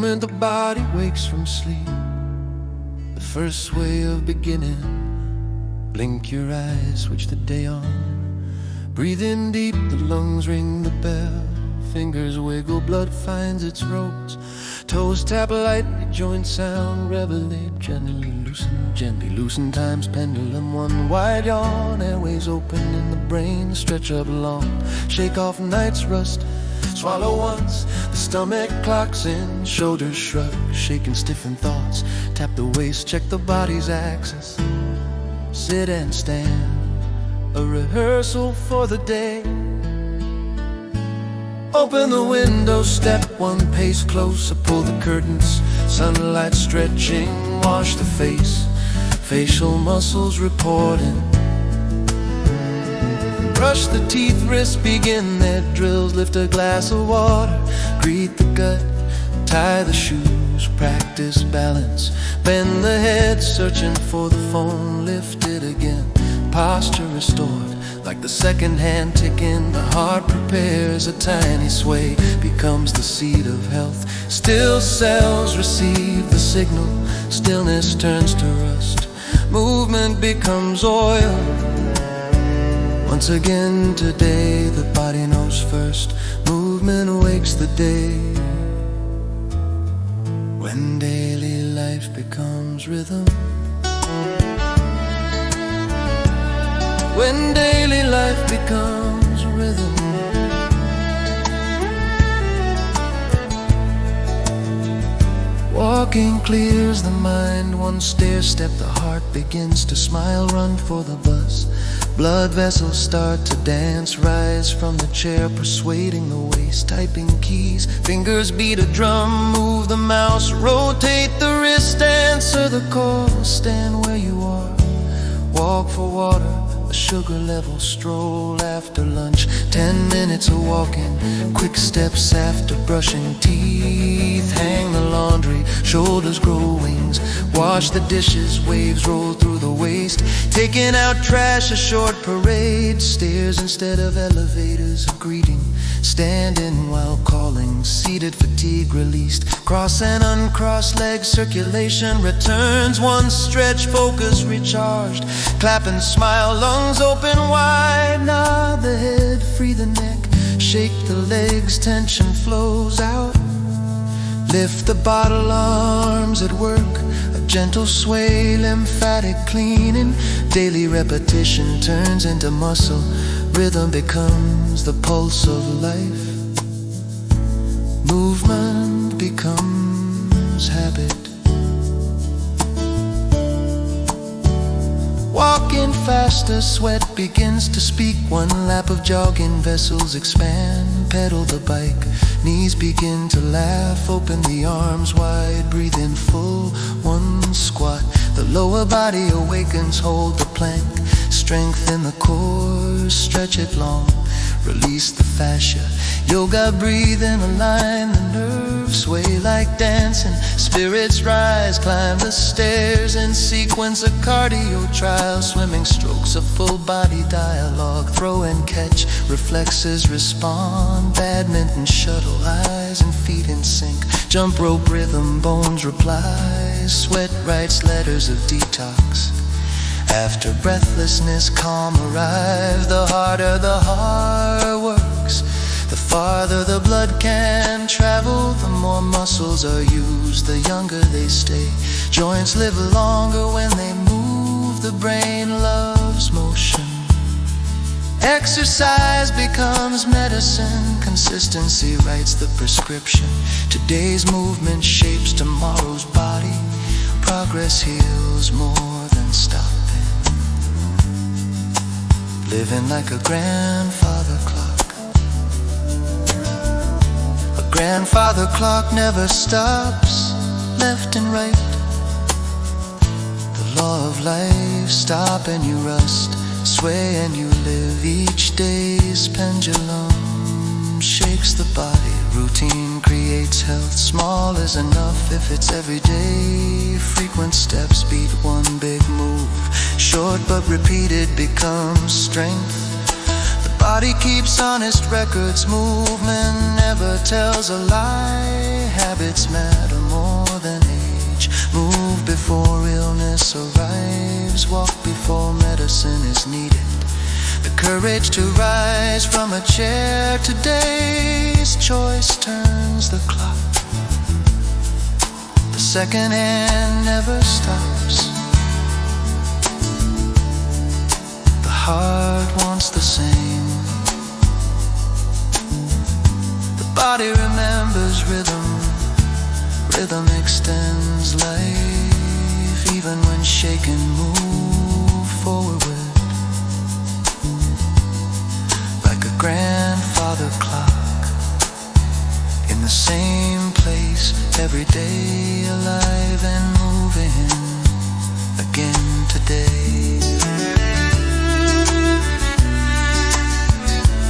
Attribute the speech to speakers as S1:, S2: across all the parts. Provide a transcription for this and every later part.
S1: moment the body wakes from sleep, the first way of beginning. Blink your eyes, switch the day on. Breathe in deep, the lungs ring the bell. Fingers wiggle, blood finds its roads. Toes tap lightly, joints sound reveille. Gently loosen time's pendulum. One wide yawn, airways open in the brain. Stretch up long, shake off night's rust. Swallow once, the stomach clocks in. Shoulders shrug, shaking stiffen thoughts. Tap the waist, check the body's axis. Sit and stand, a rehearsal for the day. Open the window, step one pace closer, pull the curtains. Sunlight stretching, wash the face. Facial muscles reporting. Brush the teeth, wrists begin their drills. Lift a glass of water, greet the gut. Tie the shoes, practice balance. Bend the head, searching for the phone. Lift it again, posture restored. Like the second hand ticking, the heart prepares. A tiny sway becomes the seed of health. Still cells receive the signal. Stillness turns to rust. Movement becomes oil. Once again today, the body knows first. Movement wakes the day. When daily life becomes rhythm. When daily life becomes rhythm. Walking clears the mind. One stair step, the heart begins to smile. Run for the bus. Blood vessels start to dance. Rise from the chair, persuading the waist. Typing keys, fingers beat a drum. Move the mouse, rotate the wrist. Answer the call, stand where you are. Walk for water, a sugar level stroll after lunch. 10 minutes of walking, quick steps after brushing teeth. Hang the laundry, shoulders grow wings. Wash the dishes, waves roll through the waist. Taking out trash, a short parade. Stairs instead of elevators, a greeting. Standing while calling, seated, fatigue released. Cross and uncross legs, circulation returns. One stretch, focus recharged. Clap and smile, lungs open wide. Nod the head, free the neck. Shake the legs, tension flows out. Lift the bottle, arms at work. A gentle sway, lymphatic cleaning. Daily repetition turns into muscle. Rhythm becomes the pulse of life. Movement becomes habit. Walking faster, sweat begins to speak. One lap of jogging, vessels expand. Pedal the bike, knees begin to laugh. Open the arms wide, breathe in full. One squat, the lower body awakens. Hold the plank, strengthen the core. Stretch it long, release the fascia. Yoga, breathe and align the nerves. Sway like dancing, spirits rise. Climb the stairs in sequence, a cardio trial. Swimming strokes, a full body dialogue. Throw and catch, reflexes respond. Badminton shuttle, eyes and feet in sync. Jump rope rhythm, bones reply. Sweat writes letters of detox. After breathlessness, calm arrive. The harder the heart works, the farther the blood can travel. The more muscles are used, the younger they stay. Joints live longer when they move. The brain loves motion. Exercise becomes medicine. Consistency writes the prescription. Today's movement shapes tomorrow's body. Progress heals more than stopping. Living like a grandfather clock. A grandfather clock never stops. Left and right, the law of life. Stop and you rust, sway and you live. Each day's pendulum shakes the body. Routine creates health. Small is enough if it's every day. Frequent steps beat one big move. Short but repeated becomes strength. The Body keeps honest records, movement never tells a lie. Habits matter more than age. Move before illness arrives. Walk before medicine is needed. The courage to rise from a chair. Today's choice turns the clock. The second hand never stops. The heart wants the same. The body remembers rhythm. Rhythm extends life. Even when shaken, move forward. Like a grandfather clock. In the same place every day. Alive and moving again today.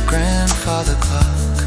S1: Grandfather clock.